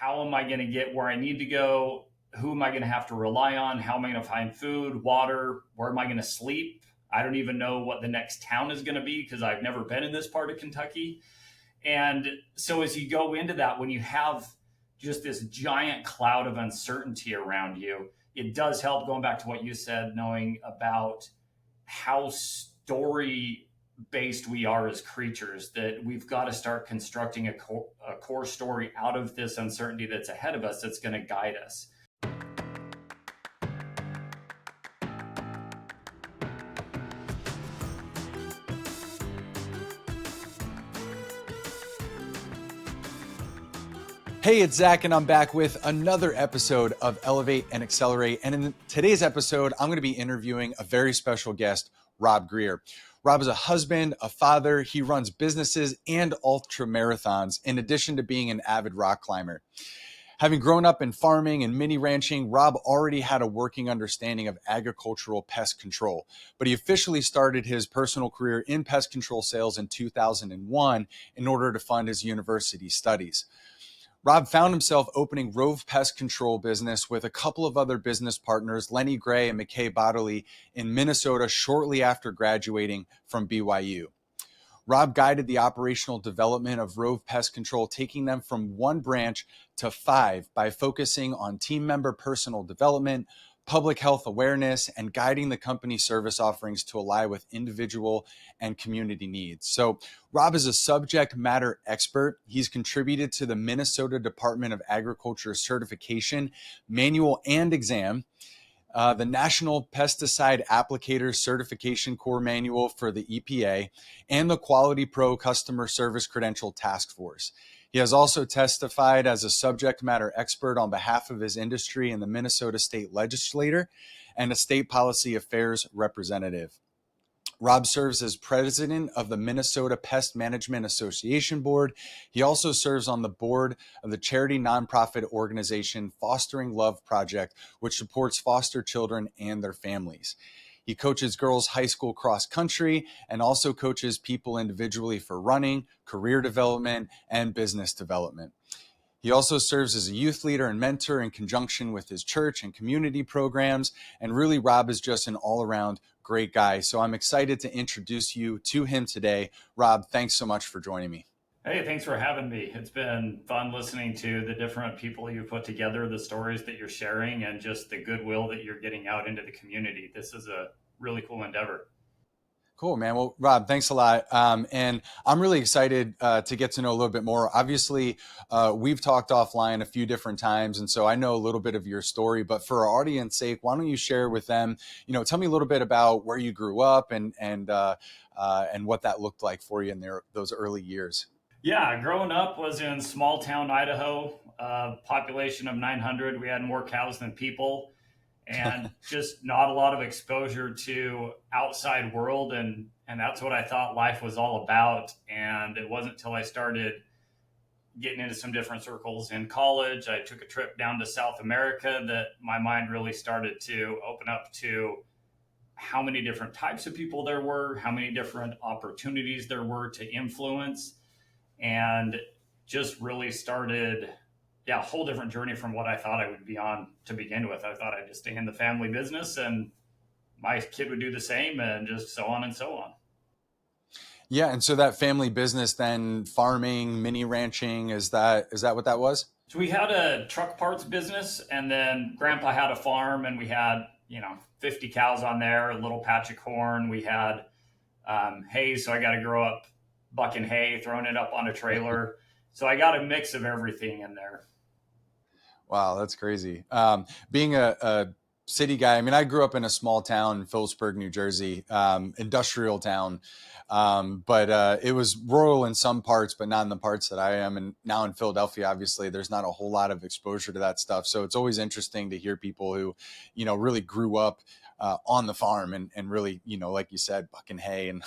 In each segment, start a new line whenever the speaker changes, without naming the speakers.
how am I going to get where I need to go? Who am I going to have to rely on? How am I going to find food, water? Where am I going to sleep? I don't even know what the next town is going to be because I've never been in this part of Kentucky. And so as you go into that, when you have just this giant cloud of uncertainty around you, it does help, going back to what you said, knowing about how story based we are as creatures, that we've got to start constructing a core story out of this uncertainty that's ahead of us that's going to guide us.
Hey, it's Zach, and I'm back with another episode of Elevate and Accelerate. And in today's episode, I'm going to be interviewing a very special guest, Rob Greer. Rob is a husband, a father. He runs businesses and ultra marathons, in addition to being an avid rock climber. Having grown up in farming and mini ranching, Rob already had a working understanding of agricultural pest control, but he officially started his personal career in pest control sales in 2001 in order to fund his university studies. Rob found himself opening Rove Pest Control business with a couple of other business partners, Lenny Gray and McKay Bodley, in Minnesota shortly after graduating from BYU. Rob guided the operational development of Rove Pest Control, taking them from one branch to 5 by focusing on team member personal development, public health awareness, and guiding the company's service offerings to align with individual and community needs. So Rob is a subject matter expert. He's contributed to the Minnesota Department of Agriculture certification, manual and exam, the National Pesticide Applicator Certification Core Manual for the EPA, and the Quality Pro Customer Service Credential Task Force. He has also testified as a subject matter expert on behalf of his industry in the Minnesota State Legislature and a state policy affairs representative. Rob serves as president of the Minnesota Pest Management Association Board. He also serves on the board of the charity nonprofit organization Fostering Love Project, which supports foster children and their families. He coaches girls high school cross country and also coaches people individually for running, career development, and business development. He also serves as a youth leader and mentor in conjunction with his church and community programs. And really, Rob is just an all-around great guy. So I'm excited to introduce you to him today. Rob, thanks so much for joining me.
Hey, thanks for having me. It's been fun listening to the different people you put together, the stories that you're sharing, and just the goodwill that you're getting out into the community. This is a really cool endeavor.
Cool, man. Well, Rob, thanks a lot. And I'm really excited to get to know a little bit more. Obviously, we've talked offline a few different times, and so I know a little bit of your story. But for our audience sake, why don't you share with them? Tell me a little bit about where you grew up and what that looked like for you in those early years.
Yeah, growing up was in small town Idaho, population of 900. We had more cows than people, and just not a lot of exposure to outside world, and that's what I thought life was all about. And it wasn't until I started getting into some different circles in college, I took a trip down to South America, that my mind really started to open up to how many different types of people there were, how many different opportunities there were to influence, and just really started a whole different journey from what I thought I would be on to begin with. I thought I'd just stay in the family business and my kid would do the same, and just so on and so on.
Yeah. And so that family business, then farming, mini ranching, is that what that was?
So we had a truck parts business, and then grandpa had a farm, and we had, 50 cows on there, a little patch of corn. We had hay. So I got to grow up bucking hay, throwing it up on a trailer. So I got a mix of everything in there.
Wow, that's crazy. Being a city guy, I mean, I grew up in a small town in Phillipsburg, New Jersey, industrial town, but it was rural in some parts, but not in the parts that I am. And now in Philadelphia, obviously, there's not a whole lot of exposure to that stuff. So it's always interesting to hear people who, really grew up on the farm and really, like you said, bucking hay and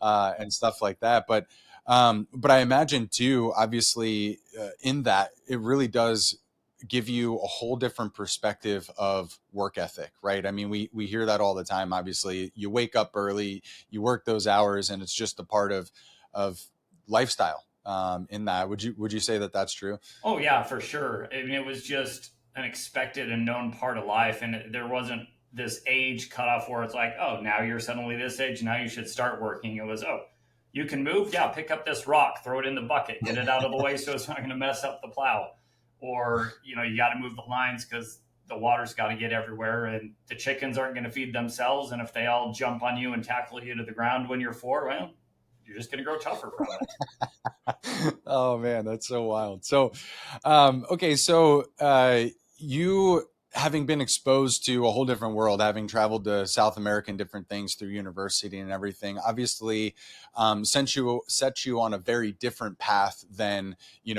and stuff like that. But I imagine too, obviously, in that it really does give you a whole different perspective of work ethic, right? I mean, we hear that all the time. Obviously, you wake up early, you work those hours, and it's just a part of lifestyle, in that. Would you say that that's true?
Oh yeah, for sure. I mean, it was just an expected and known part of life, and there wasn't this age cutoff where it's like, oh, now you're suddenly this age, now you should start working. It was, oh, you can move, yeah, pick up this rock, throw it in the bucket, get it out of the way so it's not going to mess up the plow, or you got to move the lines because the water's got to get everywhere, and the chickens aren't going to feed themselves, and if they all jump on you and tackle you to the ground when you're four, well, you're just going to grow tougher from it.
Oh man, that's so wild. So, okay, so you having been exposed to a whole different world, having traveled to South America and different things through university and everything, obviously set you on a very different path than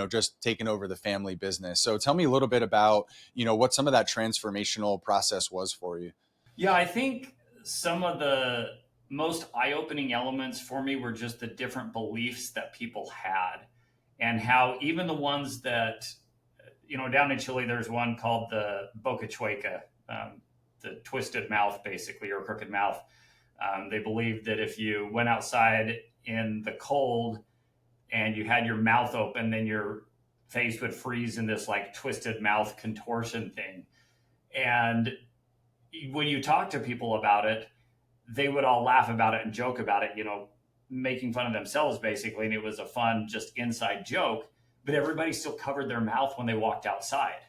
just taking over the family business. So, tell me a little bit about what some of that transformational process was for you.
Yeah, I think some of the most eye opening elements for me were just the different beliefs that people had, and how even the ones that, down in Chile, there's one called the Boca Chueca, the twisted mouth, basically, or crooked mouth. They believed that if you went outside in the cold and you had your mouth open, then your face would freeze in this like twisted mouth contortion thing. And when you talk to people about it, they would all laugh about it and joke about it, making fun of themselves basically. And it was a fun, just inside joke, but everybody still covered their mouth when they walked outside.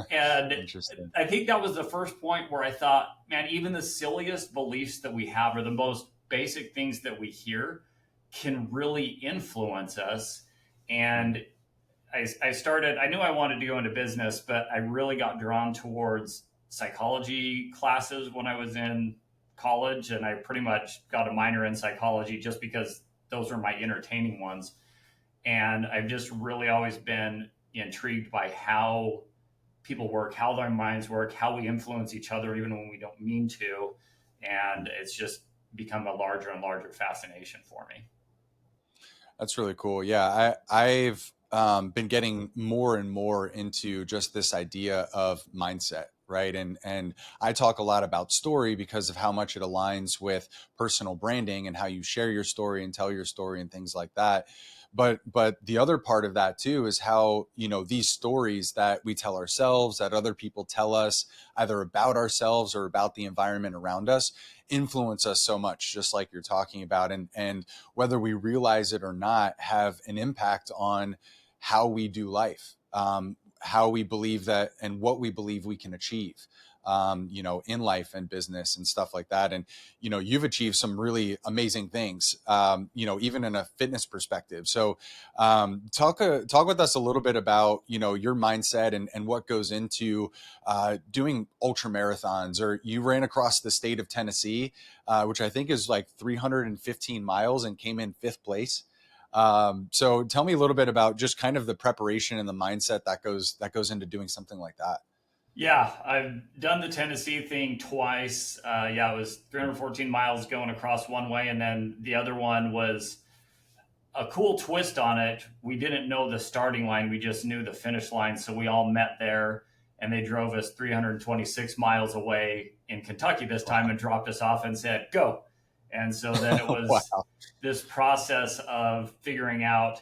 And
Interesting.
I think that was the first point where I thought, man, even the silliest beliefs that we have, or the most basic things that we hear, can really influence us. And I knew I wanted to go into business, but I really got drawn towards psychology classes when I was in college. And I pretty much got a minor in psychology just because those were my entertaining ones. And I've just really always been intrigued by how people work, how their minds work, how we influence each other, even when we don't mean to. And it's just become a larger and larger fascination for me.
That's really cool. Yeah, I've been getting more and more into just this idea of mindset, right? And I talk a lot about story because of how much it aligns with personal branding and how you share your story and tell your story and things like that. But the other part of that too is how these stories that we tell ourselves, that other people tell us, either about ourselves or about the environment around us, influence us so much, just like you're talking about, and whether we realize it or not, have an impact on how we do life, how we believe that, and what we believe we can achieve, in life and business and stuff like that. And, you've achieved some really amazing things, even in a fitness perspective. So talk with us a little bit about, your mindset and what goes into doing ultra marathons. Or you ran across the state of Tennessee, which I think is like 315 miles, and came in fifth place. So tell me a little bit about just kind of the preparation and the mindset that goes into doing something like that.
Yeah, I've done the Tennessee thing twice. Yeah, it was 314 miles going across one way, and then the other one was a cool twist on it. We didn't know the starting line, we just knew the finish line. So we all met there, and they drove us 326 miles away in Kentucky this time and dropped us off and said, go. And so then it was
Wow.
this process of figuring out,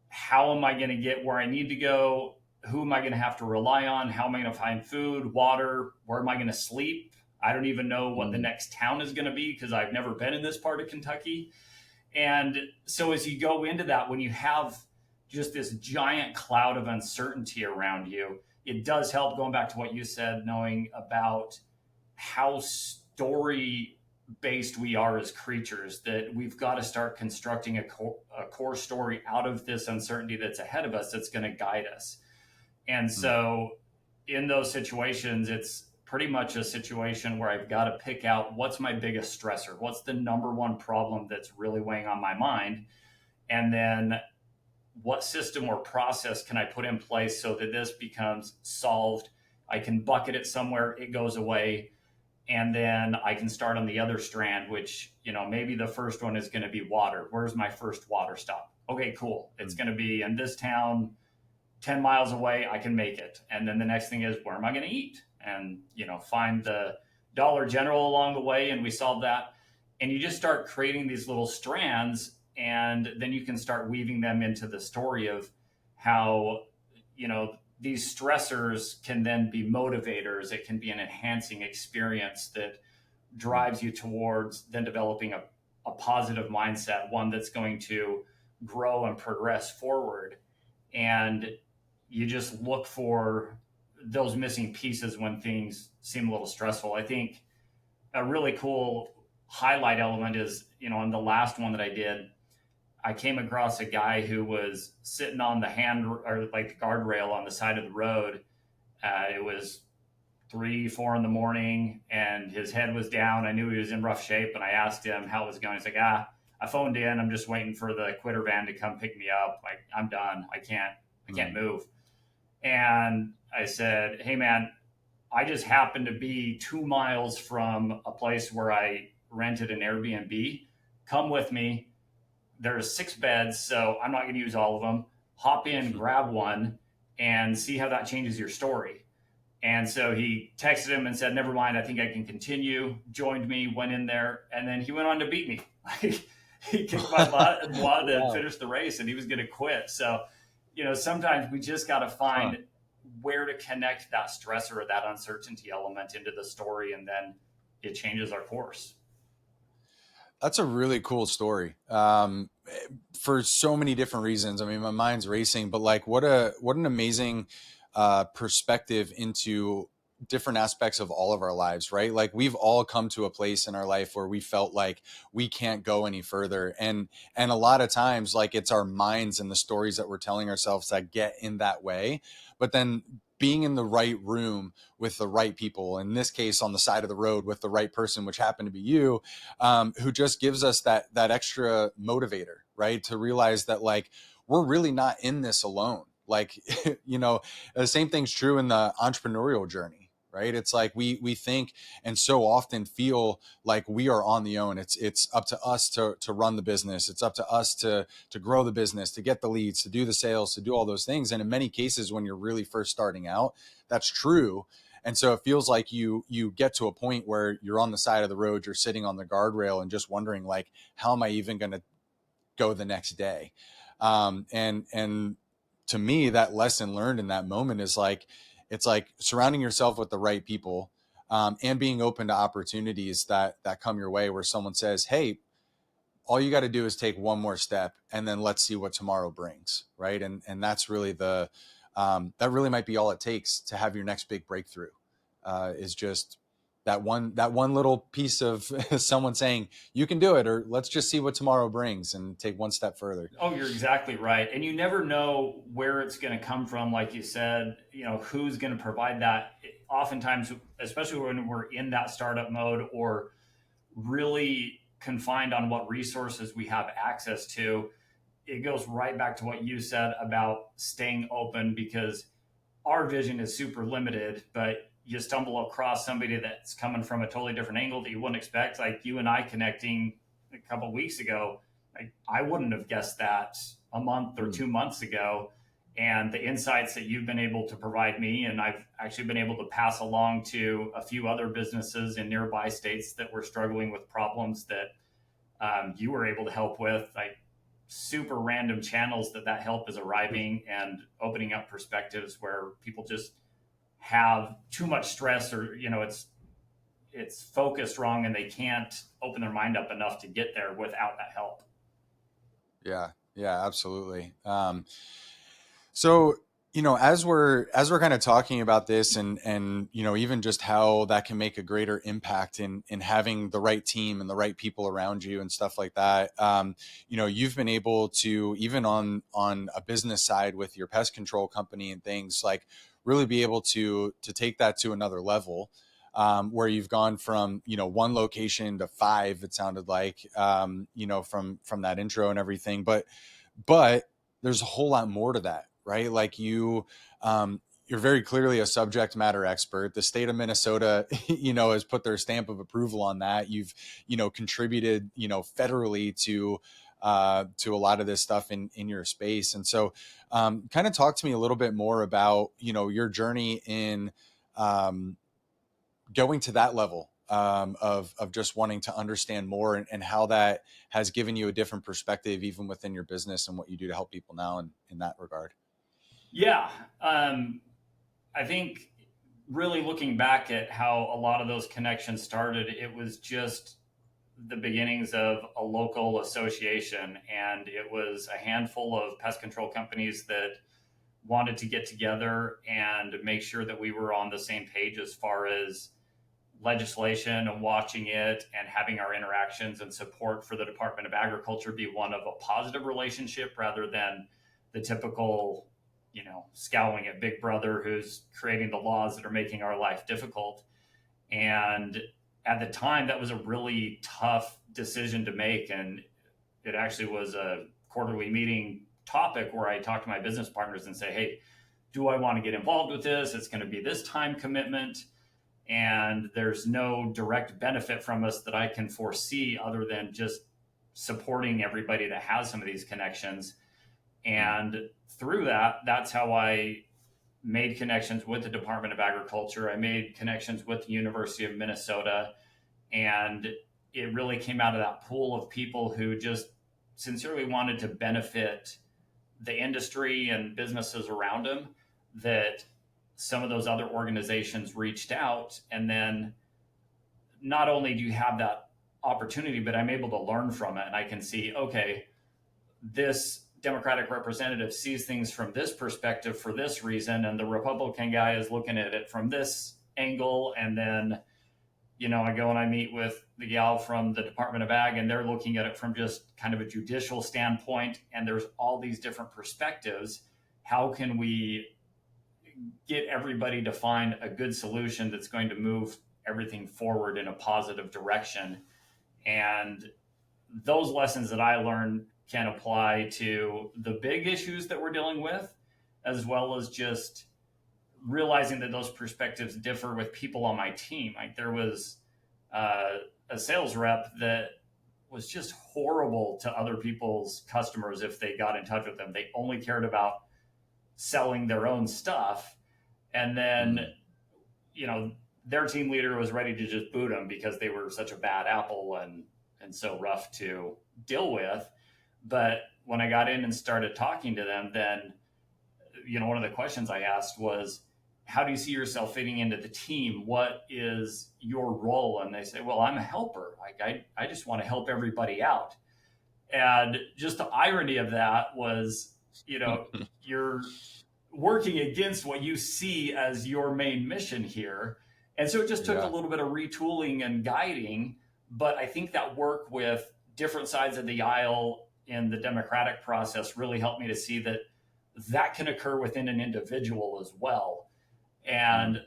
how am I going to get where I need to go? Who am I going to have to rely on? How am I going to find food, water? Where am I going to sleep? I don't even know what the
Mm,
next town is going to be because I've never been in this part of Kentucky. And so as you go into that, when you have just this giant cloud of uncertainty around you, it does help, going back to what you said, knowing about how story based we are as creatures, that we've got to start constructing a core story out of this uncertainty that's ahead of us, that's going to guide us. And
mm,
so in those situations, it's pretty much a situation where I've got to pick out what's my biggest stressor, what's the number one problem that's really weighing on my mind, and then what system or process can I put in place so that this becomes solved. I can bucket it somewhere, it goes away, and then I can start on the other strand, which, maybe the first one is going to be water. Where's my first water stop? Okay, cool. It's
mm,
going to be in this town 10 miles away. I can make it. And then the next thing is, where am I going to eat? And, find the Dollar General along the way. And we solve that. And you just start creating these little strands. and then you can start weaving them into the story of how, these stressors can then be motivators. It can be an enhancing experience that drives you towards then developing a positive mindset, one that's going to grow and progress forward. And you just look for those missing pieces when things seem a little stressful. I think a really cool highlight element is, on the last one that I did, I came across a guy who was sitting on the hand or like the guardrail on the side of the road. It was 3, 4 in the morning, and his head was down. I knew he was in rough shape, and I asked him how it was going. He's like, I phoned in. I'm just waiting for the quitter van to come pick me up. Like, I'm done. I can't move. And I said, hey man, I just happened to be 2 miles from a place where I rented an Airbnb. Come with me. There's 6 beds, so I'm not going to use all of them. Hop in, grab one, and see how that changes your story. And so he texted him and said, never mind, I think I can continue. Joined me, went in there, and then he went on to beat me. He kicked my butt and wanted to finish the race, and he was going to quit. So, sometimes we just got to find where to connect that stressor or that uncertainty element into the story, and then it changes our course.
That's a really cool story. For so many different reasons. I mean, my mind's racing, but like, what an amazing perspective into different aspects of all of our lives, right? Like, we've all come to a place in our life where we felt like we can't go any further, and a lot of times, like, it's our minds and the stories that we're telling ourselves that get in that way. But then being in the right room with the right people, in this case on the side of the road with the right person, which happened to be you, who just gives us that extra motivator, right? To realize that, like, we're really not in this alone. Like, the same thing's true in the entrepreneurial journey, right? It's like we think and so often feel like we are on the own. It's up to us to run the business. It's up to us to grow the business, to get the leads, to do the sales, to do all those things. And in many cases, when you're really first starting out, that's true. And so it feels like you get to a point where you're on the side of the road, you're sitting on the guardrail and just wondering, like, how am I even going to go the next day? And to me, that lesson learned in that moment is like, it's like surrounding yourself with the right people, and being open to opportunities that come your way, where someone says, hey, all you got to do is take one more step, and then let's see what tomorrow brings. Right. And that's really that really might be all it takes to have your next big breakthrough, is just that one little piece of someone saying you can do it, or let's just see what tomorrow brings and take one step further.
Oh, you're exactly right. And you never know where it's going to come from. Like you said, who's going to provide that. Oftentimes, especially when we're in that startup mode or really confined on what resources we have access to, it goes right back to what you said about staying open, because our vision is super limited, but you stumble across somebody that's coming from a totally different angle that you wouldn't expect. Like you and I connecting a couple of weeks ago, I wouldn't have guessed that a month or 2 months ago. And the insights that you've been able to provide me, and I've actually been able to pass along to a few other businesses in nearby states that were struggling with problems that you were able to help with, like super random channels that help is arriving and opening up perspectives where people just have too much stress, or it's focused wrong and they can't open their mind up enough to get there without that help.
Yeah, absolutely. So, as we're kind of talking about this, and even just how that can make a greater impact in having the right team and the right people around you and stuff like that. You've been able to, even on a business side with your pest control company and things, like really be able to take that to another level. Where you've gone from one location to 5, it sounded like, from that intro and everything, but there's a whole lot more to that, right? Like you're very clearly a subject matter expert. The state of Minnesota, has put their stamp of approval on that. You've, contributed, federally to a lot of this stuff in your space. And so, kind of talk to me a little bit more about, your journey in, going to that level of just wanting to understand more, and how that has given you a different perspective, even within your business and what you do to help people now in that regard.
Yeah. I think really looking back at how a lot of those connections started, it was just the beginnings of a local association. And it was a handful of pest control companies that wanted to get together and make sure that we were on the same page as far as legislation and watching it and having our interactions and support for the Department of Agriculture be one of a positive relationship rather than the typical, scowling at Big Brother who's creating the laws that are making our life difficult. And at the time, that was a really tough decision to make. And it actually was a quarterly meeting topic where I talked to my business partners and say, hey, do I want to get involved with this? It's going to be this time commitment, and there's no direct benefit from us that I can foresee other than just supporting everybody that has some of these connections. And through that, that's how I made connections with the Department of Agriculture. I made connections with the University of Minnesota, and it really came out of that pool of people who just sincerely wanted to benefit the industry and businesses around them, that some of those other organizations reached out. And then not only do you have that opportunity, but I'm able to learn from it. And I can see, okay, this Democratic representative sees things from this perspective for this reason, and the Republican guy is looking at it from this angle. And then, I go and I meet with the gal from the Department of Ag, and they're looking at it from just kind of a judicial standpoint. And there's all these different perspectives. How can we get everybody to find a good solution that's going to move everything forward in a positive direction? And those lessons that I learned can apply to the big issues that we're dealing with, as well as just realizing that those perspectives differ with people on my team. Like there was a sales rep that was just horrible to other people's customers if they got in touch with them. They only cared about selling their own stuff. And then, their team leader was ready to just boot them because they were such a bad apple and so rough to deal with. But when I got in and started talking to them, then, one of the questions I asked was, how do you see yourself fitting into the team? What is your role? And they say, well, I'm a helper. Like I just want to help everybody out. And just the irony of that was, you're working against what you see as your main mission here. And so it just took a little bit of retooling and guiding. But I think that work with different sides of the aisle in the democratic process really helped me to see that that can occur within an individual as well. And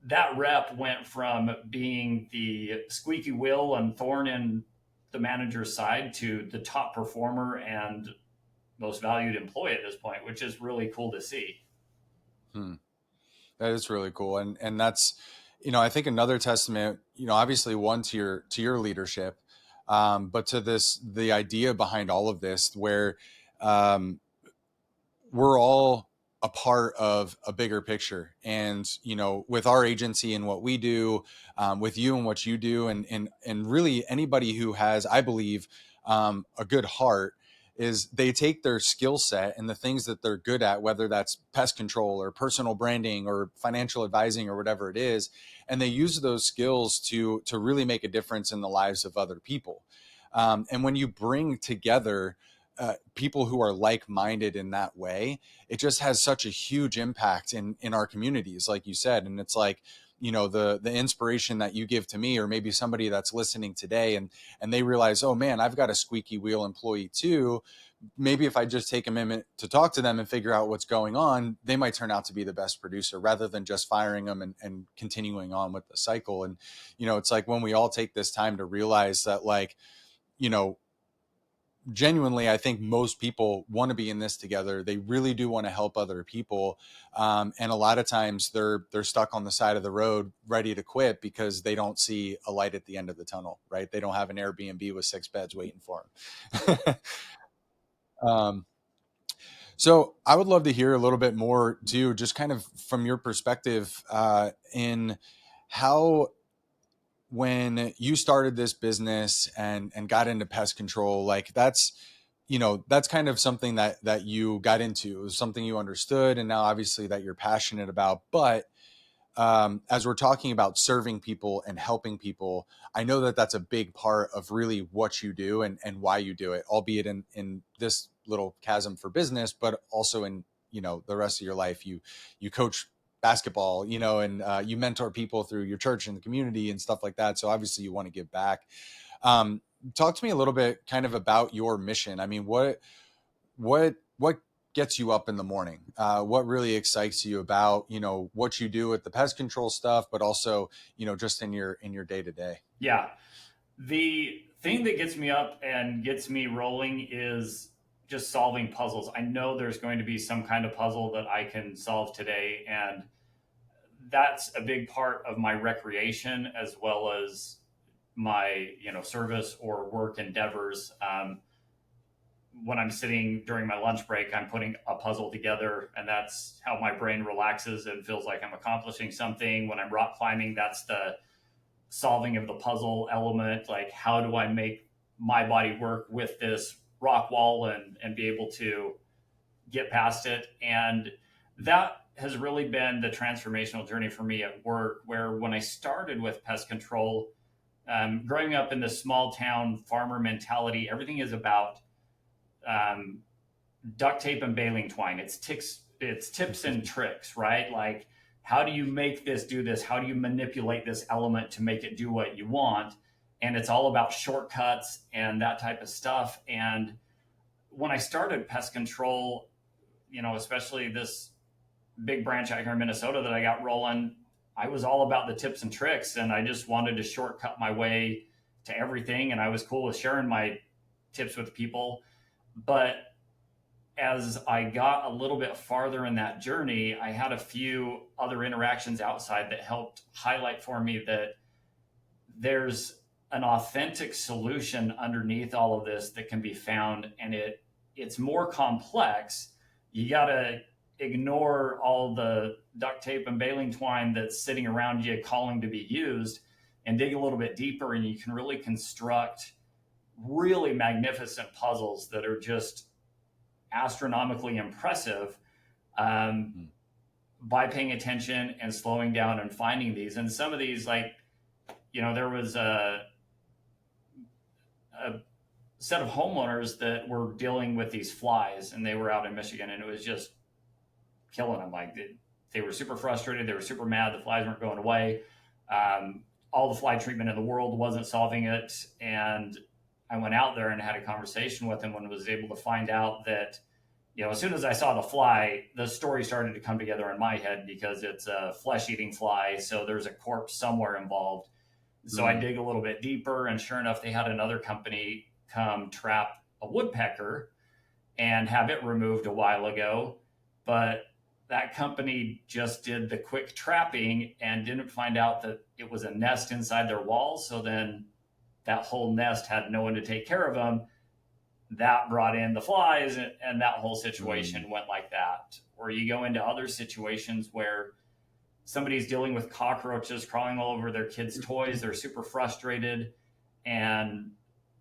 that rep went from being the squeaky wheel and thorn in the manager's side to the top performer and most valued employee at this point, which is really cool to see.
That is really cool. And that's, I think another testament, obviously one to your leadership, but to the idea behind all of this, where we're all a part of a bigger picture. And, with our agency and what we do, with you and what you do, and really anybody who has, I believe, a good heart, is they take their skill set and the things that they're good at, whether that's pest control or personal branding or financial advising or whatever it is, and they use those skills to really make a difference in the lives of other people. And when you bring together people who are like-minded in that way, it just has such a huge impact in our communities, like you said. And it's like, the inspiration that you give to me, or maybe somebody that's listening today, and they realize, oh man, I've got a squeaky wheel employee too. Maybe if I just take a minute to talk to them and figure out what's going on, they might turn out to be the best producer, rather than just firing them and continuing on with the cycle. And, it's like when we all take this time to realize that, like, genuinely, I think most people want to be in this together. They really do want to help other people. And a lot of times they're stuck on the side of the road ready to quit because they don't see a light at the end of the tunnel, right? They don't have an Airbnb with 6 beds waiting for them. So I would love to hear a little bit more too, just kind of from your perspective, in how when you started this business and got into pest control, like that's kind of something that you got into. It was something you understood, and now obviously that you're passionate about. But as we're talking about serving people and helping people, I know that that's a big part of really what you do and why you do it, albeit in this little chasm for business, but also in, the rest of your life. You coach basketball, and you mentor people through your church and the community and stuff like that. So obviously you want to give back. Talk to me a little bit kind of about your mission. I mean, what gets you up in the morning? What really excites you about, what you do with the pest control stuff, but also, just in your day to day?
Yeah. The thing that gets me up and gets me rolling is just solving puzzles. I know there's going to be some kind of puzzle that I can solve today. And that's a big part of my recreation as well as my, service or work endeavors. When I'm sitting during my lunch break, I'm putting a puzzle together, and that's how my brain relaxes and feels like I'm accomplishing something. When I'm rock climbing, that's the solving of the puzzle element. Like, how do I make my body work with this rock wall and be able to get past it? And that has really been the transformational journey for me at work, where when I started with pest control, growing up in this small town farmer mentality, everything is about um, duct tape and baling twine. It's tips and tricks, right? Like, how do you make this do this? How do you manipulate this element to make it do what you want? And it's all about shortcuts and that type of stuff. And when I started pest control, especially this big branch out here in Minnesota that I got rolling, I was all about the tips and tricks, and I just wanted to shortcut my way to everything. And I was cool with sharing my tips with people. But as I got a little bit farther in that journey, I had a few other interactions outside that helped highlight for me that there's an authentic solution underneath all of this that can be found, and it's more complex. You got to ignore all the duct tape and baling twine that's sitting around you calling to be used, and dig a little bit deeper, and you can really construct really magnificent puzzles that are just astronomically impressive, by paying attention and slowing down and finding these. And some of these, like, there was a set of homeowners that were dealing with these flies, and they were out in Michigan, and it was just killing them. Like, they were super frustrated. They were super mad. The flies weren't going away. All the fly treatment in the world wasn't solving it. And I went out there and had a conversation with him and was able to find out that, as soon as I saw the fly, the story started to come together in my head, because it's a flesh-eating fly. So there's a corpse somewhere involved. So I dig a little bit deeper, and sure enough, they had another company come trap a woodpecker and have it removed a while ago. But that company just did the quick trapping and didn't find out that it was a nest inside their walls. So then that whole nest had no one to take care of them. That brought in the flies, and that whole situation went like that. Or you go into other situations where somebody's dealing with cockroaches crawling all over their kids' toys. They're super frustrated, and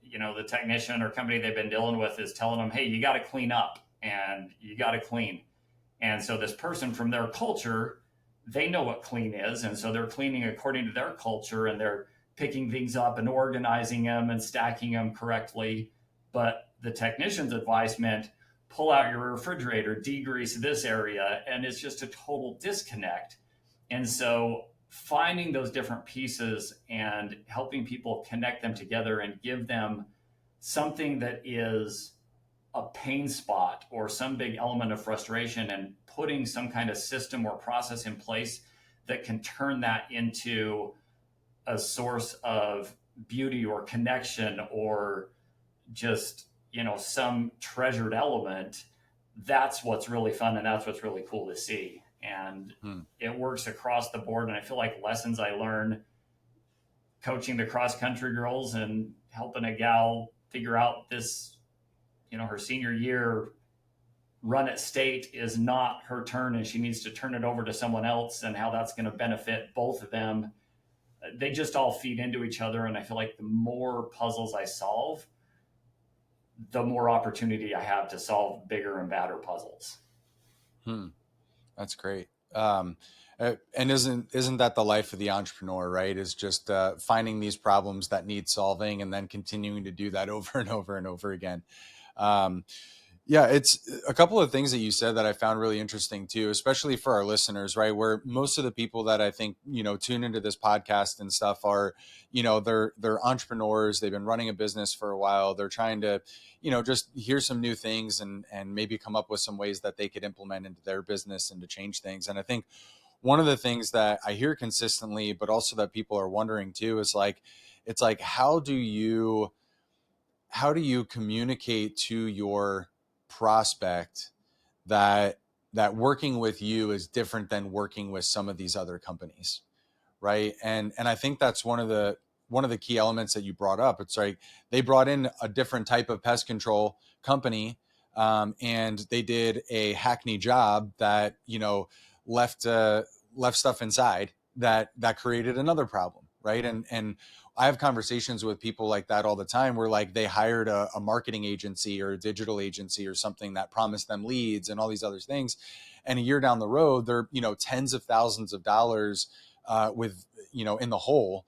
the technician or company they've been dealing with is telling them, hey, you got to clean up and you got to clean. And so this person, from their culture, they know what clean is, and so they're cleaning according to their culture, and they're picking things up and organizing them and stacking them correctly. But the technician's advice meant pull out your refrigerator, degrease this area, and it's just a total disconnect. And so finding those different pieces and helping people connect them together and give them something that is a pain spot or some big element of frustration, and putting some kind of system or process in place that can turn that into a source of beauty or connection, or just, some treasured element. That's what's really fun, and that's what's really cool to see. And it works across the board. And I feel like lessons I learned coaching the cross country girls and helping a gal figure out this, her senior year run at state is not her turn, and she needs to turn it over to someone else, and how that's going to benefit both of them. they just all feed into each other. And I feel like the more puzzles I solve, the more opportunity I have to solve bigger and badder puzzles.
Hmm. That's great. And isn't that the life of the entrepreneur, right? Is just finding these problems that need solving and then continuing to do that over and over and over again. Um, yeah, it's a couple of things that you said that I found really interesting too, especially for our listeners, right? Where most of the people that I think, tune into this podcast and stuff are, they're entrepreneurs. They've been running a business for a while. They're trying to, just hear some new things and maybe come up with some ways that they could implement into their business and to change things. And I think one of the things that I hear consistently, but also that people are wondering too, is like, it's like, how do you communicate to your prospect that working with you is different than working with some of these other companies, right? And I think that's one of the key elements that you brought up. It's like they brought in a different type of pest control company, and they did a hackney job that left left stuff inside that created another problem, right? And I have conversations with people like that all the time, where like they hired a marketing agency or a digital agency or something that promised them leads and all these other things, and a year down the road they're tens of thousands of dollars with in the hole,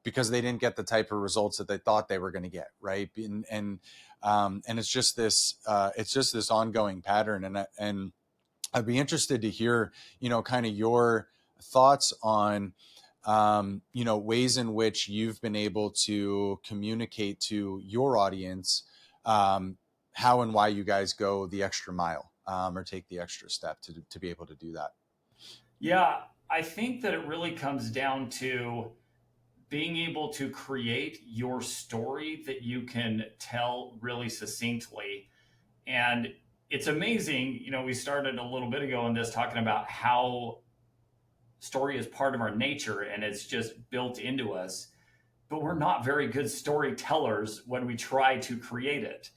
because they didn't get the type of results that they thought they were going to get, right? And it's just this ongoing pattern. And I'd be interested to hear kind of your thoughts on ways in which you've been able to communicate to your audience how and why you guys go the extra mile, or take the extra step to be able to do that.
Yeah, I think that it really comes down to being able to create your story that you can tell really succinctly. And it's amazing, we started a little bit ago in this talking about how story is part of our nature and it's just built into us. But we're not very good storytellers when we try to create it.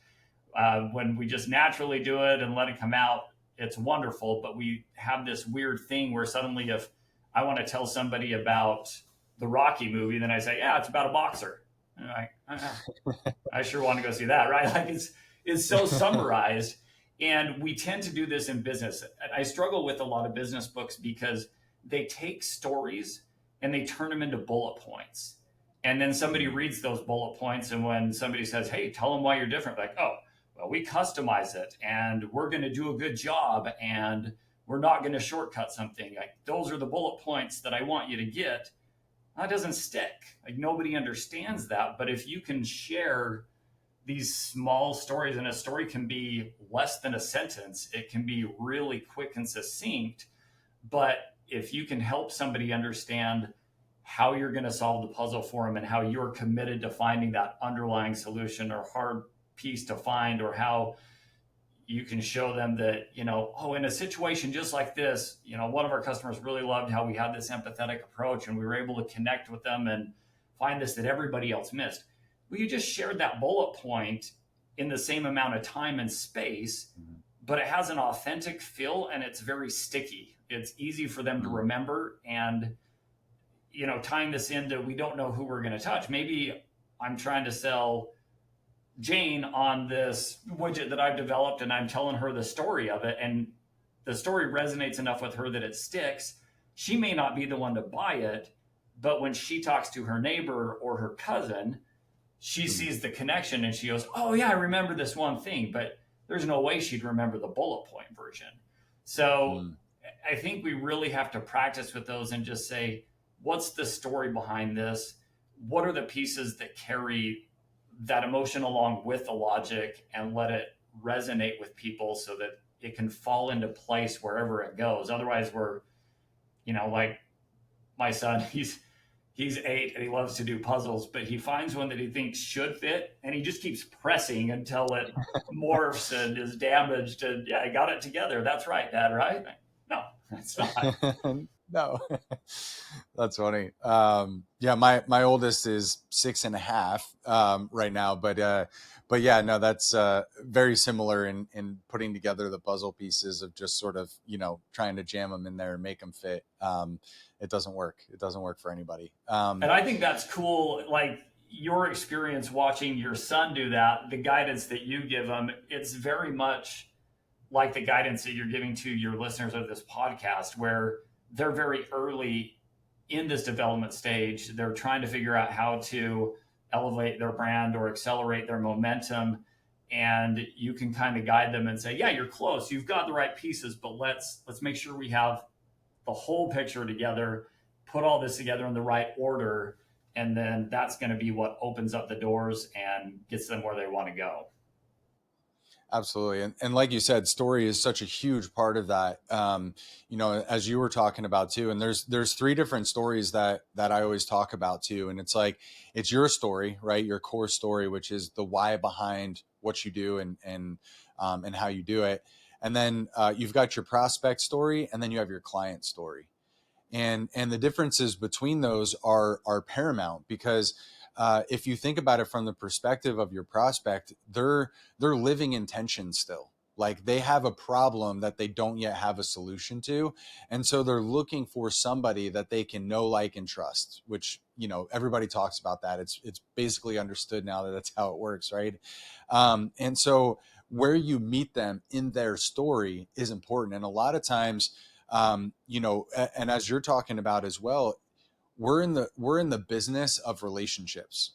When we just naturally do it and let it come out, it's wonderful. But we have this weird thing where suddenly, if I want to tell somebody about the Rocky movie, then I say, "Yeah, it's about a boxer." And I'm like, I sure want to go see that, right? Like it's so summarized, and we tend to do this in business. I struggle with a lot of business books because they take stories and they turn them into bullet points. And then somebody reads those bullet points, and when somebody says, "Hey, tell them why you're different," like, "Oh, well, we customize it, and we're going to do a good job, and we're not going to shortcut something. Like those are the bullet points that I want you to get." That doesn't stick. Like nobody understands that. But if you can share these small stories, and a story can be less than a sentence, it can be really quick and succinct. But if you can help somebody understand how you're going to solve the puzzle for them and how you're committed to finding that underlying solution or hard piece to find, or how you can show them that, oh, in a situation just like this, one of our customers really loved how we had this empathetic approach and we were able to connect with them and find this that everybody else missed. Well, you just shared that bullet point in the same amount of time and space, but it has an authentic feel and it's very sticky. It's easy for them to remember. And, tying this into, we don't know who we're going to touch. Maybe I'm trying to sell Jane on this widget that I've developed, and I'm telling her the story of it, and the story resonates enough with her that it sticks. She may not be the one to buy it, but when she talks to her neighbor or her cousin, she sees the connection and she goes, "Oh yeah, I remember this one thing," but there's no way she'd remember the bullet point version. So I think we really have to practice with those and just say, what's the story behind this? What are the pieces that carry that emotion along with the logic, and let it resonate with people so that it can fall into place wherever it goes. Otherwise, we're, like my son, he's 8 and he loves to do puzzles, but he finds one that he thinks should fit and he just keeps pressing until it morphs and is damaged. And yeah, I got it together. That's right, Dad, right? No. It's not.
No, that's funny. Yeah, my oldest is 6.5 right now, but yeah, no, that's very similar in putting together the puzzle pieces of just sort of trying to jam them in there and make them fit. It doesn't work. It doesn't work for anybody.
And I think that's cool. Like your experience watching your son do that, the guidance that you give him, it's very much like the guidance that you're giving to your listeners of this podcast, where they're very early in this development stage. They're trying to figure out how to elevate their brand or accelerate their momentum. And you can kind of guide them and say, yeah, you're close. You've got the right pieces, but let's make sure we have the whole picture together, put all this together in the right order, and then that's going to be what opens up the doors and gets them where they want to go.
Absolutely. And like you said, story is such a huge part of that. As you were talking about too, and there's three different stories that I always talk about too. And it's like, it's your story, right? Your core story, which is the why behind what you do and how you do it. And then you've got your prospect story, and then you have your client story. And the differences between those are paramount, because if you think about it from the perspective of your prospect, they're living in tension still. Like, they have a problem that they don't yet have a solution to, and so they're looking for somebody that they can know, like, and trust. Which, everybody talks about that. It's basically understood now that that's how it works, right? And so where you meet them in their story is important, and a lot of times, and as you're talking about as well, we're in the business of relationships.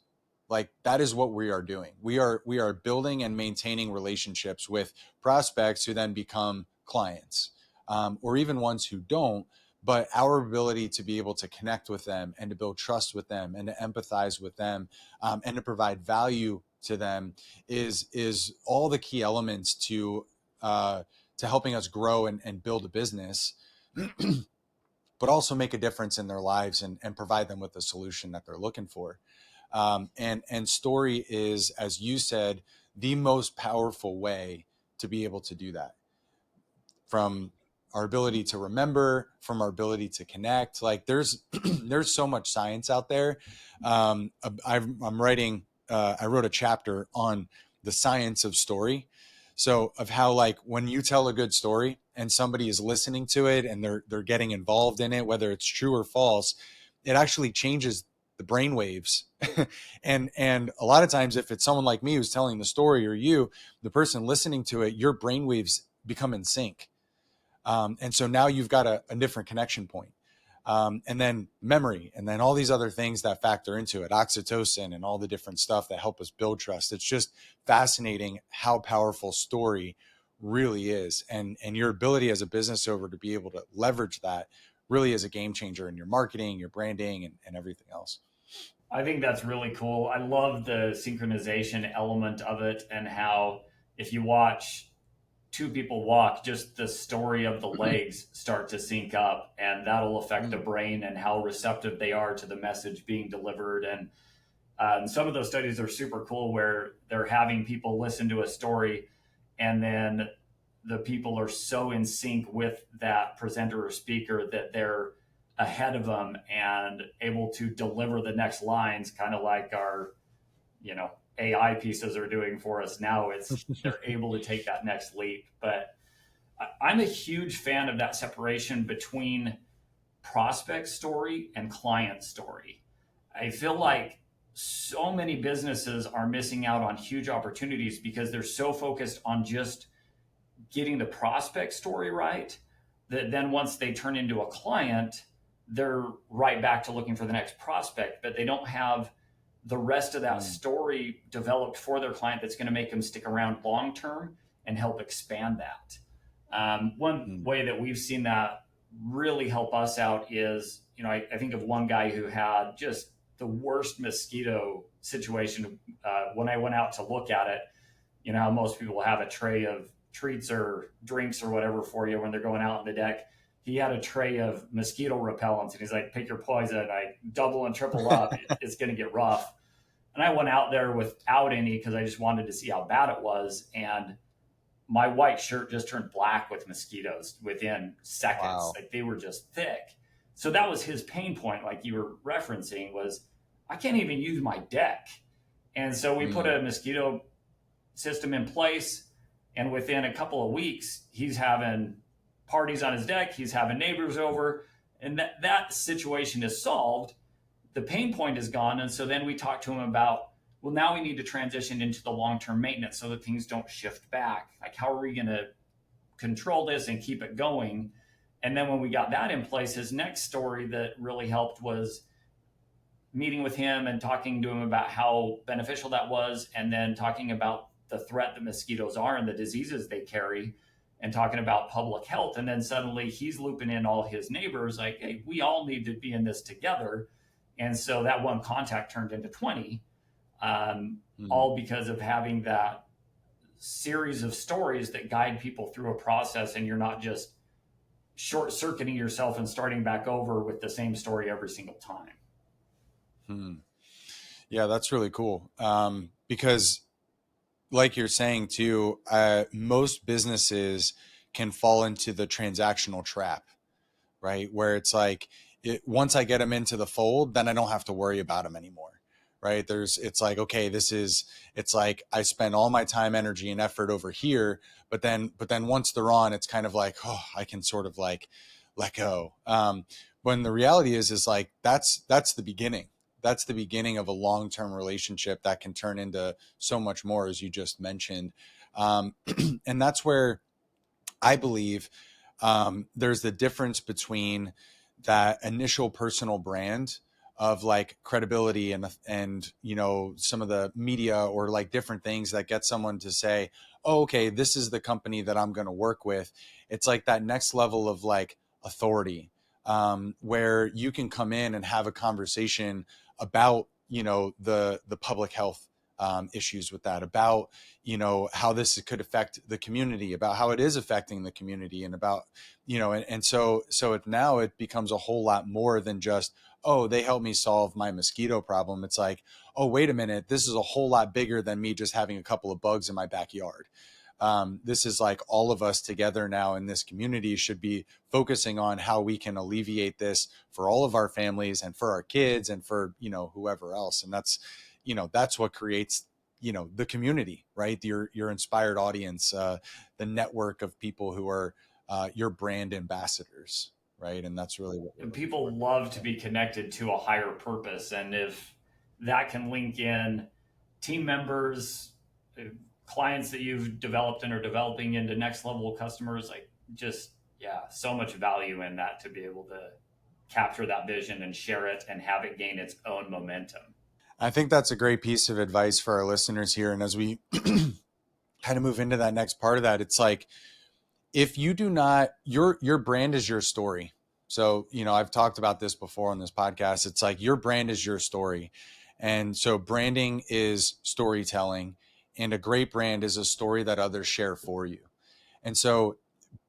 Like, that is what we are doing. We are building and maintaining relationships with prospects who then become clients, or even ones who don't. But our ability to be able to connect with them and to build trust with them and to empathize with them, and to provide value to them is all the key elements to helping us grow and build a business, but also make a difference in their lives and provide them with the solution that they're looking for. And story is, as you said, the most powerful way to be able to do that. From our ability to remember, from our ability to connect, like, there's there's so much science out there. I'm writing. I wrote a chapter on the science of story. So, of how, like, when you tell a good story and somebody is listening to it and they're getting involved in it, whether it's true or false, it actually changes the brain waves. And a lot of times, if it's someone like me who's telling the story, or you, the person listening to it, your brain waves become in sync. And so now you've got a different connection point. And then memory, and then all these other things that factor into it, oxytocin and all the different stuff that help us build trust. It's just fascinating how powerful story really is. And your ability as a business owner to be able to leverage that really is a game changer in your marketing, your branding, and everything else.
I think that's really cool. I love the synchronization element of it, and how if you watch two people walk, just the story of the legs start to sync up, and that'll affect the brain and how receptive they are to the message being delivered. And some of those studies are super cool, where they're having people listen to a story, and then the people are so in sync with that presenter or speaker that they're ahead of them and able to deliver the next lines, kind of like our, AI pieces are doing for us now. It's they're able to take that next leap. But I'm a huge fan of that separation between prospect story and client story. I feel like so many businesses are missing out on huge opportunities because they're so focused on just getting the prospect story right, that then once they turn into a client, they're right back to looking for the next prospect, but they don't have the rest of that story developed for their client that's going to make them stick around long term and help expand that. One way that we've seen that really help us out is, I think of one guy who had just the worst mosquito situation. When I went out to look at it, how most people have a tray of treats or drinks or whatever for you when they're going out on the deck. He had a tray of mosquito repellents, and he's like, pick your poison. I double and triple up. It's going to get rough. And I went out there without any because I just wanted to see how bad it was. And my white shirt just turned black with mosquitoes within seconds.
Wow.
Like they were just thick. So that was his pain point, like you were referencing, was I can't even use my deck. And so we put
Mm.
a mosquito system in place. And within a couple of weeks, he's having parties on his deck, he's having neighbors over, and that situation is solved. The pain point is gone. And so then we talked to him about, well, now we need to transition into the long term maintenance so that things don't shift back. Like, how are we going to control this and keep it going? And then when we got that in place, his next story that really helped was meeting with him and talking to him about how beneficial that was, and then talking about the threat that mosquitoes are and the diseases they carry, and talking about public health. And then suddenly he's looping in all his neighbors, like, hey, we all need to be in this together. And so that one contact turned into 20,
Mm.
all because of having that series of stories that guide people through a process, and you're not just short circuiting yourself and starting back over with the same story every single time.
Hmm. Yeah, that's really cool. Because like you're saying too, most businesses can fall into the transactional trap, right? Where it's like, once I get them into the fold, then I don't have to worry about them anymore, right? It's like, okay, it's like I spend all my time, energy, and effort over here, but then once they're on, it's kind of like, oh, I can sort of like let go. When the reality is like, that's the beginning. That's the beginning of a long-term relationship that can turn into so much more, as you just mentioned. Um, and that's where I believe there's the difference between that initial personal brand of like credibility and some of the media or like different things that get someone to say, oh, okay, this is the company that I'm going to work with. It's like that next level of like authority, where you can come in and have a conversation about the public health issues with that, about how this could affect the community, about how it is affecting the community, and about and so now it becomes a whole lot more than just, oh, they helped me solve my mosquito problem. It's like, oh, wait a minute, this is a whole lot bigger than me just having a couple of bugs in my backyard. This is like all of us together now in this community should be focusing on how we can alleviate this for all of our families and for our kids and for whoever else. And that's what creates the community, right? Your inspired audience, the network of people who are your brand ambassadors, right? And that's really what we're
And
looking for.
people love to be connected to a higher purpose. And if that can link in team members, clients that you've developed and are developing into next level customers, like, just, yeah, so much value in that to be able to capture that vision and share it and have it gain its own momentum.
I think that's a great piece of advice for our listeners here. And as we kind of move into that next part of that, it's like, if you do not, your brand is your story. So I've talked about this before on this podcast. It's like your brand is your story, and so branding is storytelling, and a great brand is a story that others share for you. And so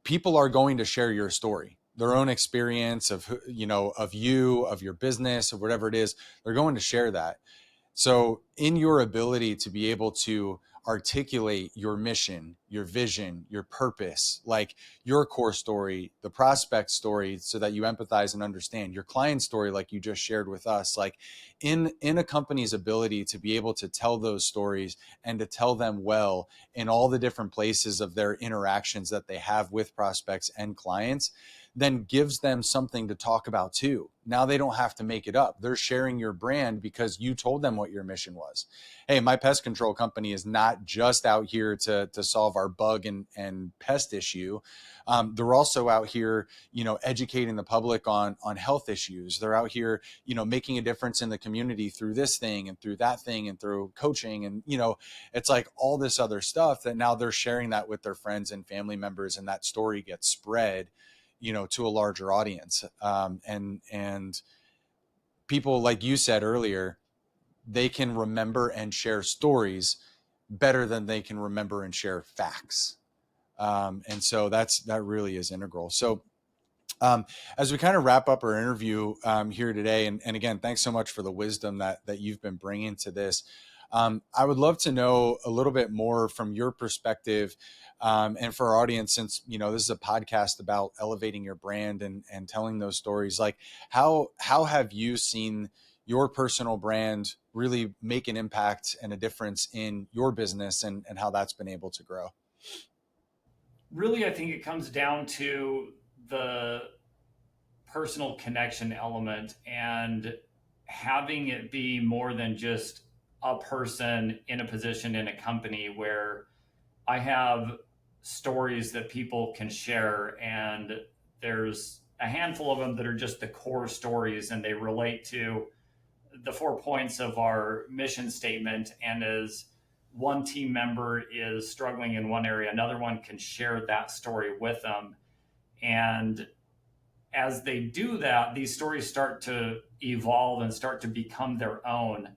people are going to share your story, their own experience of of you, of your business, of whatever it is. They're going to share that. So, in your ability to be able to articulate your mission, your vision, your purpose, like your core story, the prospect story, so that you empathize and understand your client story, like you just shared with us, like in a company's ability to be able to tell those stories and to tell them well in all the different places of their interactions that they have with prospects and clients, then gives them something to talk about too. Now they don't have to make it up. They're sharing your brand because you told them what your mission was. Hey, my pest control company is not just out here to solve our bug and pest issue. They're also out here, educating the public on health issues. They're out here, making a difference in the community through this thing and through that thing and through coaching. And, it's like all this other stuff that now they're sharing that with their friends and family members, and that story gets spread to a larger audience. And people, like you said earlier, they can remember and share stories better than they can remember and share facts. And so that really is integral. So as we kind of wrap up our interview here today, and again, thanks so much for the wisdom that you've been bringing to this. I would love to know a little bit more from your perspective, and for our audience, since this is a podcast about elevating your brand and telling those stories. Like, how have you seen your personal brand really make an impact and a difference in your business, and how that's been able to grow?
Really, I think it comes down to the personal connection element and having it be more than just a person in a position in a company where I have stories that people can share, and there's a handful of them that are just the core stories and they relate to the 4 points of our mission statement. And as one team member is struggling in one area, another one can share that story with them. And as they do that, these stories start to evolve and start to become their own.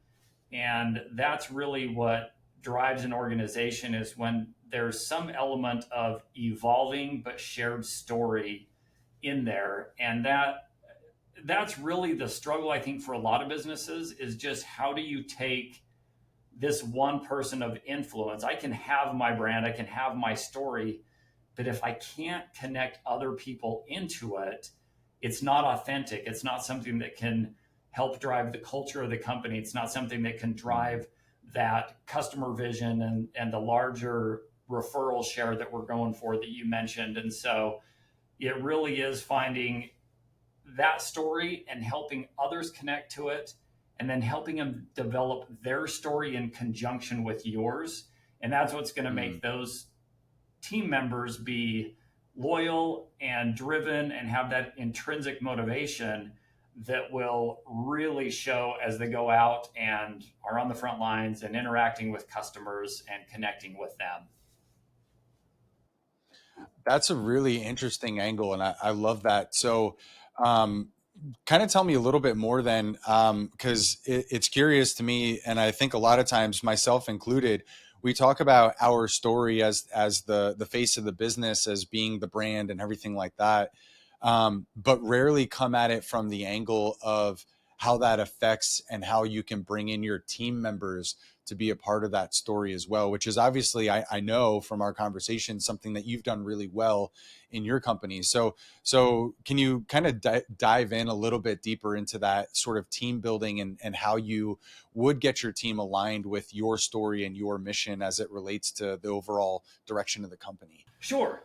And that's really what drives an organization, is when there's some element of evolving but shared story in there. And that's really the struggle, I think, for a lot of businesses, is just how do you take this one person of influence? I can have my brand, I can have my story, but if I can't connect other people into it, it's not authentic. It's not something that can help drive the culture of the company. It's not something that can drive that customer vision and the larger referral share that we're going for that you mentioned. And so it really is finding that story and helping others connect to it, and then helping them develop their story in conjunction with yours. And that's what's going to make those team members be loyal and driven and have that intrinsic motivation that will really show as they go out and are on the front lines and interacting with customers and connecting with them.
That's a really interesting angle, and I love that. So, um, kind of tell me a little bit more then, because it's curious to me, and I think a lot of times, myself included, we talk about our story as the face of the business, as being the brand and everything like that, but rarely come at it from the angle of how that affects and how you can bring in your team members to be a part of that story as well, which is obviously, I know from our conversation, something that you've done really well in your company. So can you kind of dive in a little bit deeper into that sort of team building, and how you would get your team aligned with your story and your mission as it relates to the overall direction of the company?
Sure.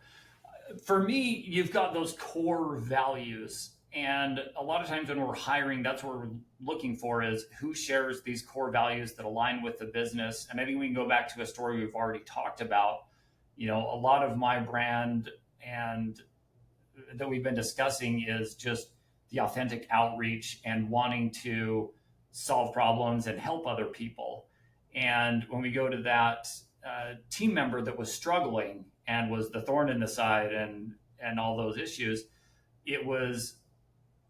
For me, you've got those core values. And a lot of times when we're hiring, that's what we're looking for, is who shares these core values that align with the business. And I think we can go back to a story we've already talked about. A lot of my brand and that we've been discussing is just the authentic outreach and wanting to solve problems and help other people. And when we go to that team member that was struggling and was the thorn in the side and all those issues, it was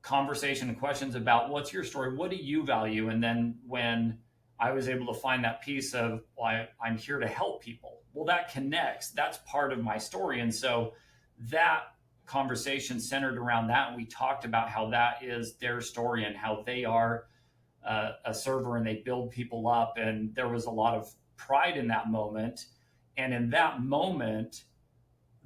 conversation and questions about, what's your story? What do you value? And then when I was able to find that piece of, well, I'm here to help people. Well, that connects. That's part of my story. And so that conversation centered around that. And we talked about how that is their story and how they are a server and they build people up. And there was a lot of pride in that moment. And in that moment,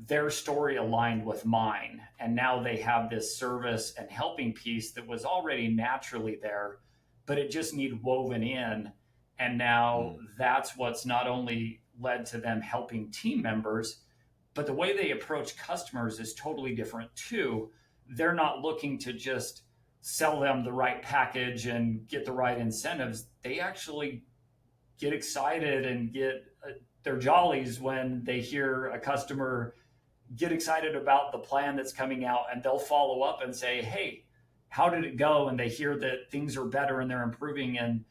their story aligned with mine. And now they have this service and helping piece that was already naturally there, but it just needed woven in. And now that's what's not only led to them helping team members, but the way they approach customers is totally different too. They're not looking to just sell them the right package and get the right incentives. They actually get excited and get their jollies when they hear a customer get excited about the plan that's coming out, and they'll follow up and say, hey, how did it go? And they hear that things are better and they're improving, and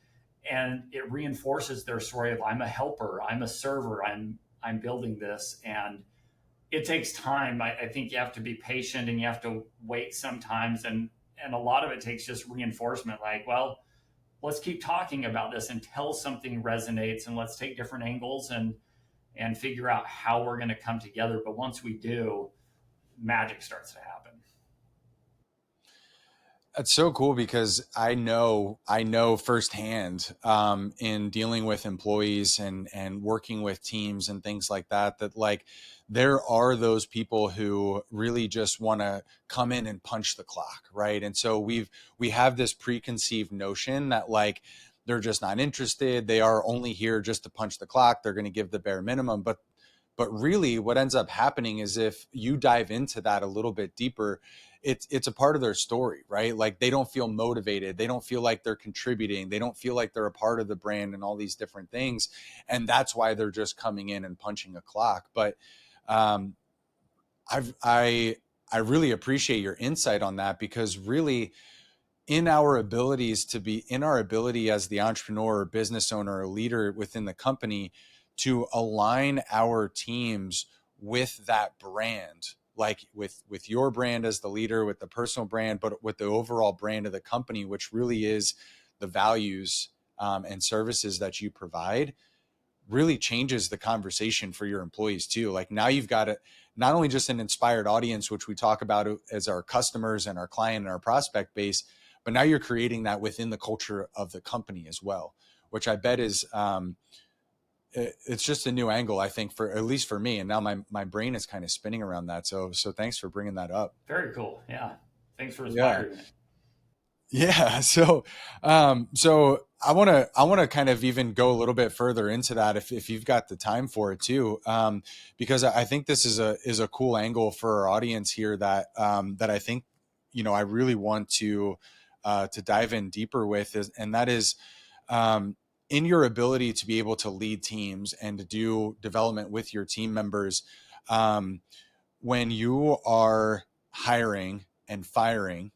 it reinforces their story of, I'm a helper, I'm a server, I'm building this. And it takes time. I think you have to be patient and you have to wait sometimes, and a lot of it takes just reinforcement, like, well, let's keep talking about this until something resonates, and let's take different angles and figure out how we're going to come together. But once we do, magic starts to happen.
That's so cool because I know firsthand in dealing with employees and working with teams and things like that, that like there are those people who really just want to come in and punch the clock, right? And so we have this preconceived notion that like they're just not interested. They are only here just to punch the clock. They're going to give the bare minimum, but really what ends up happening is if you dive into that a little bit deeper, it's a part of their story, right? Like they don't feel motivated, they don't feel like they're contributing, they don't feel like they're a part of the brand and all these different things, and that's why they're just coming in and punching a clock. But um, I've I really appreciate your insight on that, because really in our ability as the entrepreneur or business owner or leader within the company to align our teams with that brand, like with your brand as the leader, with the personal brand, but with the overall brand of the company, which really is the values and services that you provide, really changes the conversation for your employees too. Like now you've got not only just an inspired audience, which we talk about as our customers and our client and our prospect base, but now you're creating that within the culture of the company as well, which I bet is it's just a new angle, I think, for at least for me. And now my brain is kind of spinning around that. So thanks for bringing that up.
Very cool. Yeah. Thanks for
Yeah.
inspiring me.
Yeah. So I want to kind of even go a little bit further into that if you've got the time for it too, because I think this is a cool angle for our audience here that that I think I really want to dive in deeper with is, and that is um, in your ability to be able to lead teams and to do development with your team members, um, when you are hiring and firing,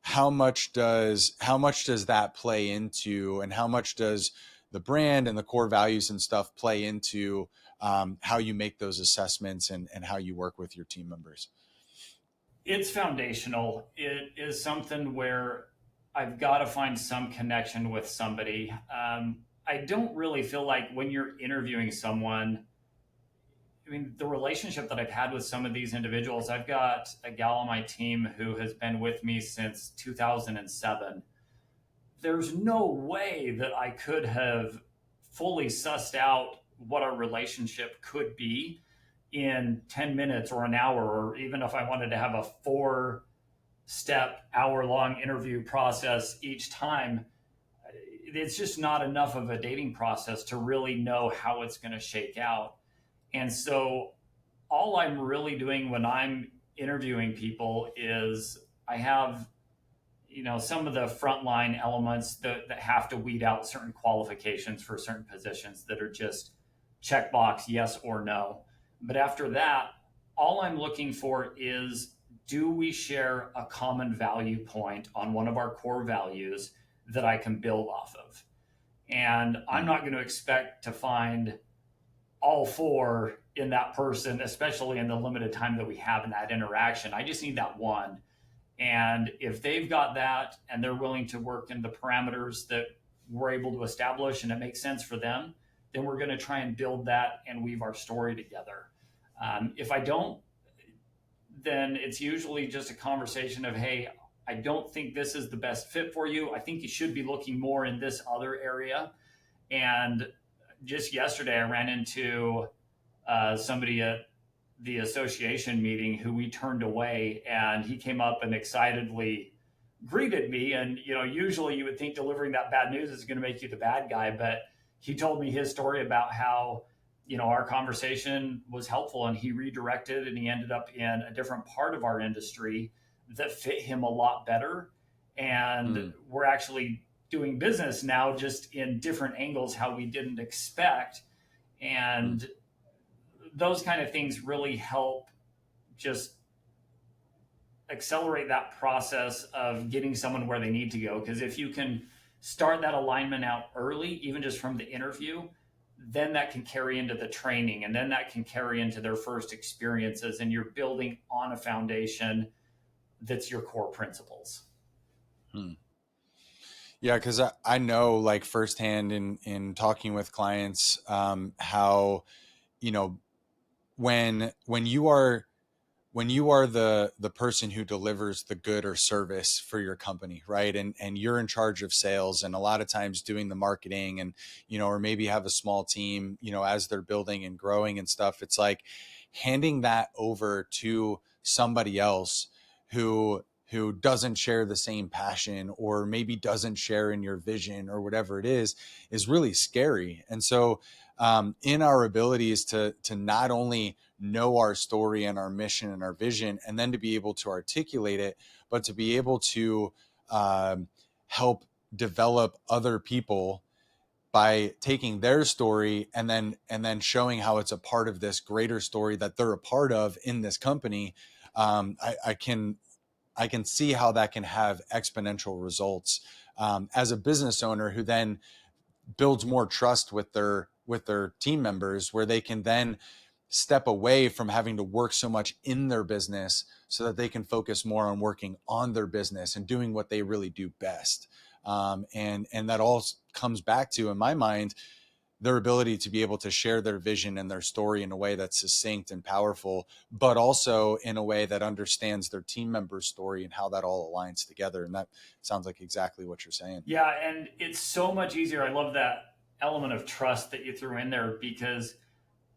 how much does that play into, and how much does the brand and the core values and stuff play into how you make those assessments and how you work with your team members?
It's foundational. It is something where I've got to find some connection with somebody. I don't really feel like when you're interviewing someone, I mean, the relationship that I've had with some of these individuals, I've got a gal on my team who has been with me since 2007. There's no way that I could have fully sussed out what our relationship could be in 10 minutes or an hour, or even if I wanted to have a 4 step, hour long interview process each time. It's just not enough of a dating process to really know how it's going to shake out. And so all I'm really doing when I'm interviewing people is I have, some of the frontline elements that have to weed out certain qualifications for certain positions that are just checkbox yes or no. But after that, all I'm looking for is, do we share a common value point on one of our core values that I can build off of? And I'm
Mm,
not going to expect to find all four in that person, especially in the limited time that we have in that interaction. I just need that one. And if they've got that and they're willing to work in the parameters that we're able to establish and it makes sense for them, then we're going to try and build that and weave our story together. If I don't, then it's usually just a conversation of, hey, I don't think this is the best fit for you. I think you should be looking more in this other area. And just yesterday, I ran into somebody at the association meeting who we turned away, and he came up and excitedly greeted me. And usually you would think delivering that bad news is going to make you the bad guy, but he told me his story about how our conversation was helpful, and he redirected and he ended up in a different part of our industry that fit him a lot better. And
mm,
we're actually doing business now just in different angles how we didn't expect.
mm.
And those kind of things really help just accelerate that process of getting someone where they need to go. Because if you can start that alignment out early, even just from the interview, then that can carry into the training, and then that can carry into their first experiences, and you're building on a foundation that's your core principles.
Mm. Yeah, because I know like firsthand in talking with clients how you know when you are when you are the person who delivers the good or service for your company, right? And you're in charge of sales and a lot of times doing the marketing and, or maybe have a small team, as they're building and growing and stuff. It's like handing that over to somebody else who doesn't share the same passion or maybe doesn't share in your vision or whatever it is really scary. And so in our abilities to not only know our story and our mission and our vision, and then to be able to articulate it, but to be able to help develop other people by taking their story and then showing how it's a part of this greater story that they're a part of in this company. I can see how that can have exponential results as a business owner who then builds more trust with their team members, where they can then step away from having to work so much in their business so that they can focus more on working on their business and doing what they really do best. And that all comes back to, in my mind, their ability to be able to share their vision and their story in a way that's succinct and powerful, but also in a way that understands their team members' story and how that all aligns together. And that sounds like exactly what you're saying.
Yeah, and it's so much easier. I love that element of trust that you threw in there, because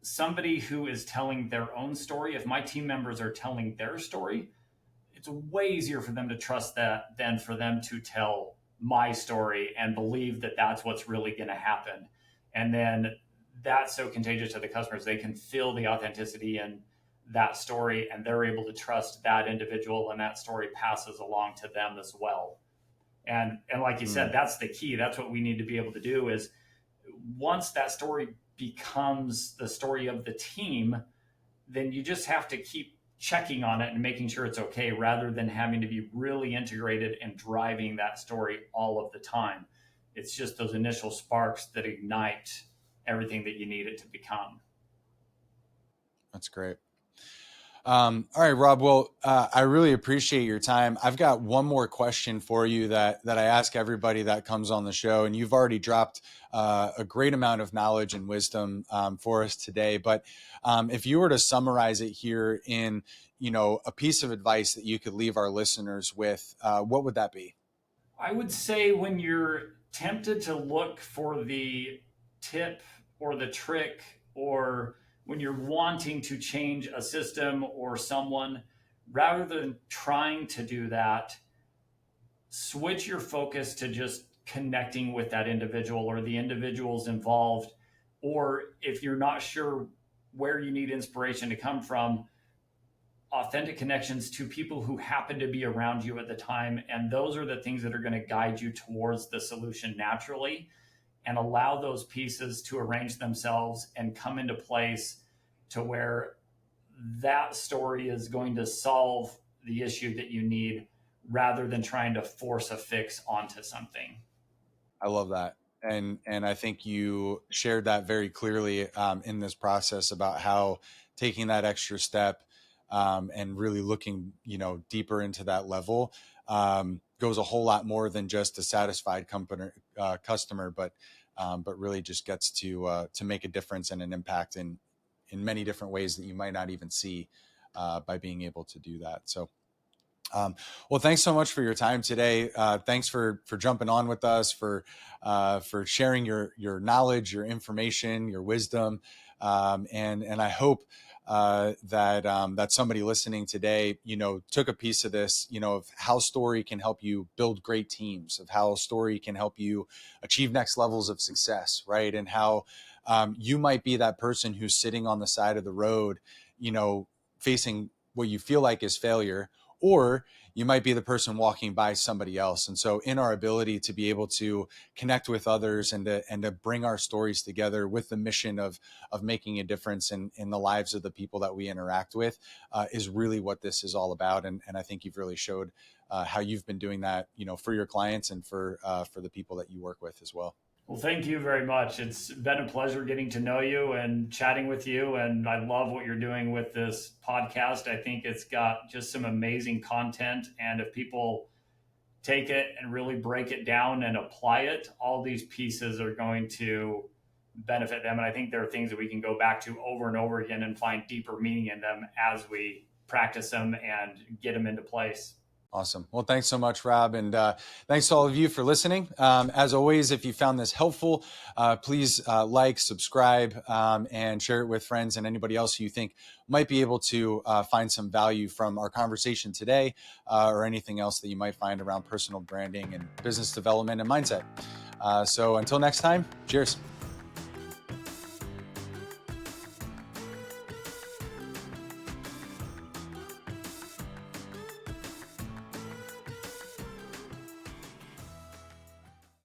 somebody who is telling their own story, if my team members are telling their story, it's way easier for them to trust that than for them to tell my story and believe that that's what's really going to happen. And then that's so contagious to the customers. They can feel the authenticity in that story, and they're able to trust that individual, and that story passes along to them as well. And like you said, that's the key. That's what we need to be able to do is, once that story becomes the story of the team, then you just have to keep checking on it and making sure it's okay, rather than having to be really integrated and driving that story all of the time. It's just those initial sparks that ignite everything that you need it to become.
That's great. All right, Rob. Well, I really appreciate your time. I've got one more question for you that I ask everybody that comes on the show, and you've already dropped a great amount of knowledge and wisdom for us today. But if you were to summarize it here in, a piece of advice that you could leave our listeners with, what would that be?
I would say, when you're tempted to look for the tip or the trick, or when you're wanting to change a system or someone, rather than trying to do that, switch your focus to just connecting with that individual or the individuals involved. Or if you're not sure where you need inspiration to come from, authentic connections to people who happen to be around you at the time. And those are the things that are going to guide you towards the solution naturally, and allow those pieces to arrange themselves and come into place to where that story is going to solve the issue that you need, rather than trying to force a fix onto something.
I love that. And I think you shared that very clearly in this process about how taking that extra step and really looking, deeper into that level goes a whole lot more than just a satisfied customer, but really just gets to make a difference and an impact in many different ways that you might not even see by being able to do that. So well, thanks so much for your time today. Thanks for jumping on with us, for sharing your knowledge, your information, your wisdom, and I hope that somebody listening today, took a piece of this, of how story can help you build great teams, of how story can help you achieve next levels of success, right? And how you might be that person who's sitting on the side of the road, facing what you feel like is failure, or you might be the person walking by somebody else. And so in our ability to be able to connect with others and to bring our stories together with the mission of making a difference in the lives of the people that we interact with is really what this is all about. And I think you've really showed how you've been doing that, for your clients and for the people that you work with as well.
Well, thank you very much. It's been a pleasure getting to know you and chatting with you. And I love what you're doing with this podcast. I think it's got just some amazing content. And if people take it and really break it down and apply it, all these pieces are going to benefit them. And I think there are things that we can go back to over and over again and find deeper meaning in them as we practice them and get them into place.
Awesome. Well, thanks so much, Rob. And thanks to all of you for listening. As always, if you found this helpful, please like, subscribe, and share it with friends and anybody else who you think might be able to find some value from our conversation today, or anything else that you might find around personal branding and business development and mindset. So until next time, cheers.